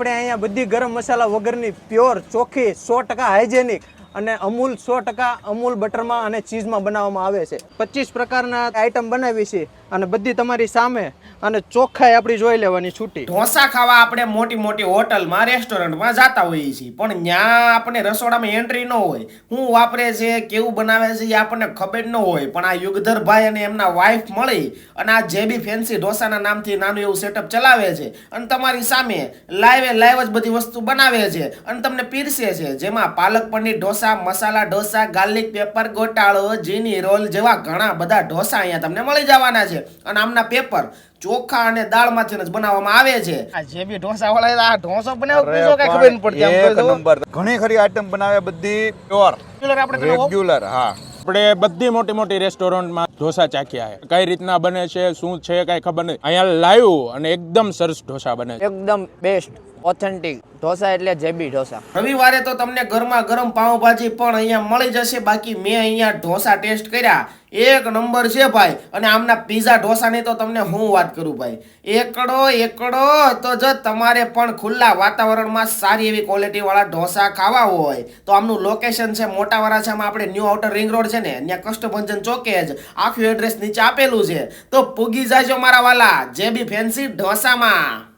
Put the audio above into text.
આપણે અહીંયા બધી ગરમ મસાલા વગરની પ્યોર ચોખ્ખી 100% હાઇજેનિક અને અમૂલ 100% અમૂલ બટરમાં અને ચીઝમાં બનાવવામાં આવે છે. 25 પ્રકારના આઈટમ બનાવી છે અને બધી તમારી સામે અને ચોખ્ખાઈ આપણી જોઈ લેવાની છૂટી. ઢોસા ખાવા આપણે મોટી મોટી હોટલમાં રેસ્ટોરન્ટમાં જતા હોઈએ છીએ, પણ ત્યાં આપણે રસોડામાં એન્ટ્રી ન હોય. શું વાપરે છે, કેવું બનાવે છે એ આપણને ખબર ન હોય. પણ આ યુગધરભાઈ અને એમના વાઇફ મળી અને આ જેબી ફેન્સી ઢોસાના નામથી નાનું એવું સેટઅપ ચલાવે છે અને તમારી સામે લાઈવ જ બધી વસ્તુ બનાવે છે અને તમને પીરસે છે, જેમાં પાલક પનીર ઢોસા, મસાલા ઢોસા, ગાર્લિક પેપર, ગોટાળો, જીની રોલ જેવા ઘણા બધા ઢોસા અહીંયા તમને મળી જવાના છે. અને આમના પેપર ચોખા અને દાળમાંથી જ બનાવવામાં આવે છે. આ જે બી ઢોસા વાળા આ ઢોસો બનાવ બીજો કઈ ખબર ન પડતી. એક નંબર ઘણી ખરી આઈટમ બનાવે, બધી પ્યોર રેગ્યુલર. હા, આપણે બધી મોટી મોટી રેસ્ટોરન્ટમાં ઢોસા ચાખ્યા છે. કઈ રીતના બને છે, શું છે, કઈ ખબર નહીં. અહીંયા લાઈવ અને એકદમ સરસ ઢોસા બને છે. એકદમ બેસ્ટ ઓથેન્ટિક ઢોસા એટલે જેબી ઢોસા. રવિવારે તો તમને ગરમા ગરમ પાવભાજી પણ અહીંયા મળી જશે. બાકી મેં અહીંયા ઢોસા ટેસ્ટ કર્યા, એક નંબર છે ભાઈ. અને આમના પીઝા ઢોસાની તો તમને હું વાત કરું ભાઈ, એકડો તો જો તમારે પણ ખુલ્લા વાતાવરણમાં સારી એવી ક્વોલિટી વાળા ઢોસા ખાવા હોય તો આમનું લોકેશન છે મોટા વરાછામાં, આપણે ન્યૂ આઉટર રિંગ રોડ છે ને, ત્યાં કષ્ટભંજન ચોકે જ આખું એડ્રેસ નીચે આપેલું છે. તો પૂગી જાજો મારા વાલા જેબી ફેન્સી ઢોસામાં.